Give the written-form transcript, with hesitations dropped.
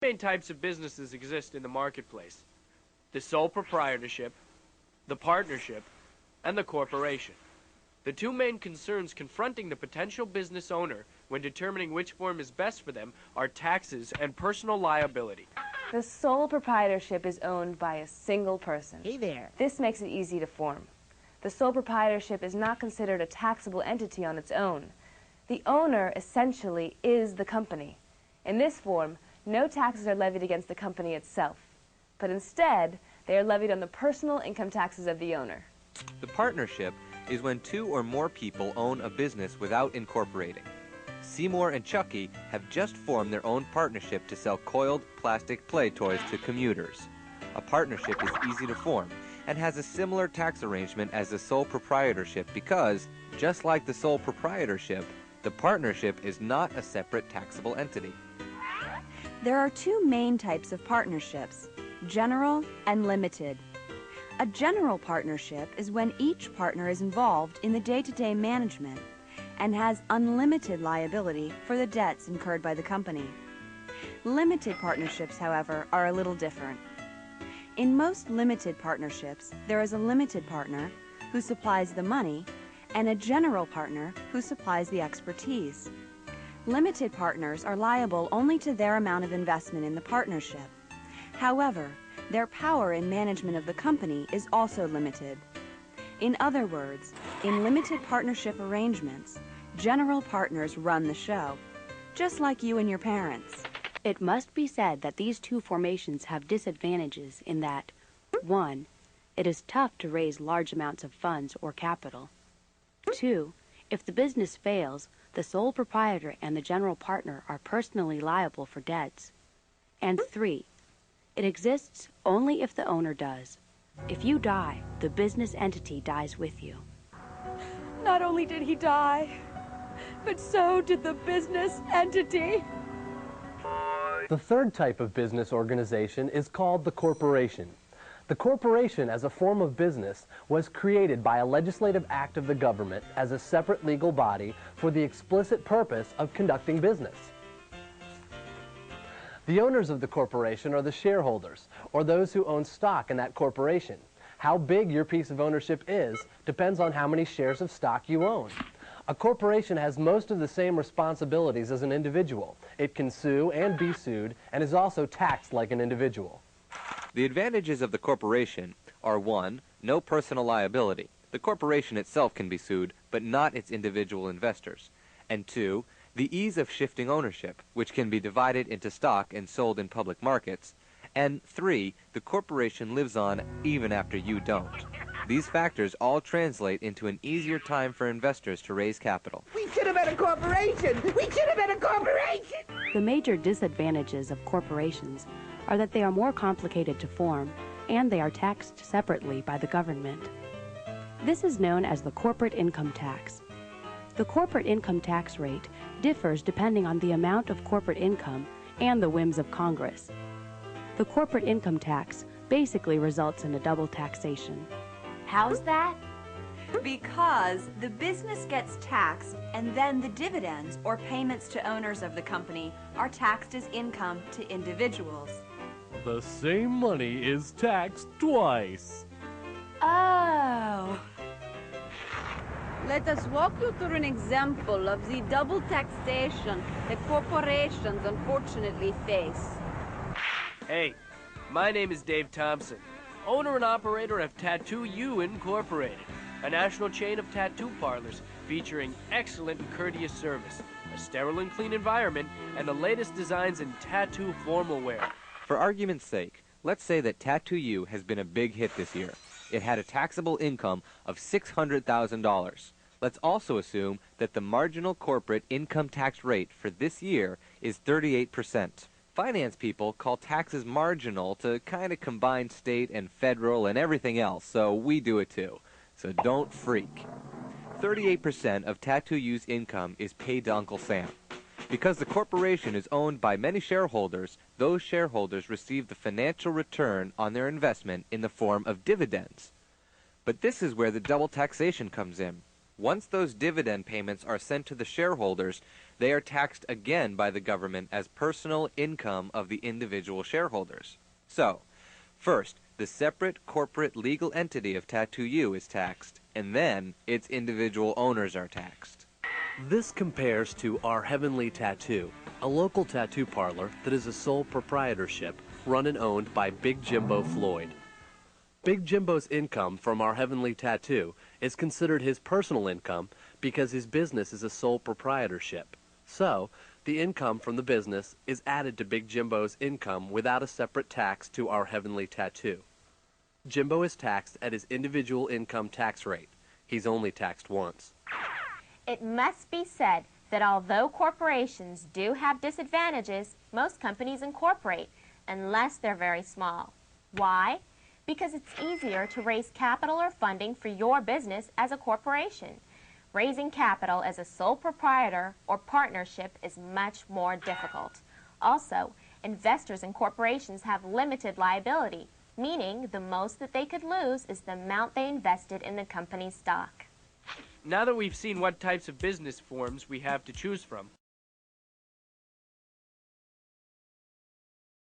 Main types of businesses exist in the marketplace: the sole proprietorship, the partnership, and the corporation. The two main concerns confronting the potential business owner when determining which form is best for them are taxes and personal liability. The sole proprietorship is owned by a single person. Hey there. This makes it easy to form. The sole proprietorship is not considered a taxable entity on its own. The owner essentially is the company. In this form, no taxes are levied against the company itself, but instead, they are levied on the personal income taxes of the owner. The partnership is when two or more people own a business without incorporating. Seymour and Chucky have just formed their own partnership to sell coiled plastic play toys to commuters. A partnership is easy to form and has a similar tax arrangement as the sole proprietorship because, just like the sole proprietorship, the partnership is not a separate taxable entity. There are two main types of partnerships, general and limited. A general partnership is when each partner is involved in the day-to-day management and has unlimited liability for the debts incurred by the company. Limited partnerships, however, are a little different. In most limited partnerships, there is a limited partner who supplies the money and a general partner who supplies the expertise. Limited partners are liable only to their amount of investment in the partnership. However, their power in management of the company is also limited. In other words, in limited partnership arrangements, general partners run the show, just like you and your parents. It must be said that these two formations have disadvantages in that, 1, it is tough to raise large amounts of funds or capital. 2, if the business fails, the sole proprietor and the general partner are personally liable for debts. And 3, it exists only if the owner does. If you die, the business entity dies with you. Not only did he die, but so did the business entity. The third type of business organization is called the corporation. The corporation as a form of business was created by a legislative act of the government as a separate legal body for the explicit purpose of conducting business. The owners of the corporation are the shareholders, or those who own stock in that corporation. How big your piece of ownership is depends on how many shares of stock you own. A corporation has most of the same responsibilities as an individual. It can sue and be sued, and is also taxed like an individual. The advantages of the corporation are 1, no personal liability. The corporation itself can be sued, but not its individual investors. And 2, the ease of shifting ownership, which can be divided into stock and sold in public markets. And 3, the corporation lives on even after you don't. These factors all translate into an easier time for investors to raise capital. We should have been a corporation! We should have been a corporation! The major disadvantages of corporations are that they are more complicated to form and they are taxed separately by the government. This is known as the corporate income tax. The corporate income tax rate differs depending on the amount of corporate income and the whims of Congress. The corporate income tax basically results in a double taxation. How's that? Because the business gets taxed and then the dividends or payments to owners of the company are taxed as income to individuals. The same money is taxed twice. Oh. Let us walk you through an example of the double taxation that corporations unfortunately face. Hey, my name is Dave Thompson, owner and operator of Tattoo U Incorporated, a national chain of tattoo parlors featuring excellent and courteous service, a sterile and clean environment, and the latest designs in tattoo formal wear. For argument's sake, let's say that Tattoo U has been a big hit this year. It had a taxable income of $600,000. Let's also assume that the marginal corporate income tax rate for this year is 38%. Finance people call taxes marginal to kind of combine state and federal and everything else, so we do it too. So don't freak. 38% of Tattoo U's income is paid to Uncle Sam. Because the corporation is owned by many shareholders, those shareholders receive the financial return on their investment in the form of dividends. But this is where the double taxation comes in. Once those dividend payments are sent to the shareholders, they are taxed again by the government as personal income of the individual shareholders. So, first, the separate corporate legal entity of Tattoo U is taxed, and then its individual owners are taxed. This compares to Our Heavenly Tattoo, a local tattoo parlor that is a sole proprietorship run and owned by Big Jimbo Floyd. Big Jimbo's income from Our Heavenly Tattoo is considered his personal income because his business is a sole proprietorship. So, the income from the business is added to Big Jimbo's income without a separate tax to Our Heavenly Tattoo. Jimbo is taxed at his individual income tax rate. He's only taxed once. It must be said that although corporations do have disadvantages, most companies incorporate, unless they're very small. Why? Because it's easier to raise capital or funding for your business as a corporation. Raising capital as a sole proprietor or partnership is much more difficult. Also, investors in corporations have limited liability, meaning the most that they could lose is the amount they invested in the company's stock. Now that we've seen what types of business forms we have to choose from,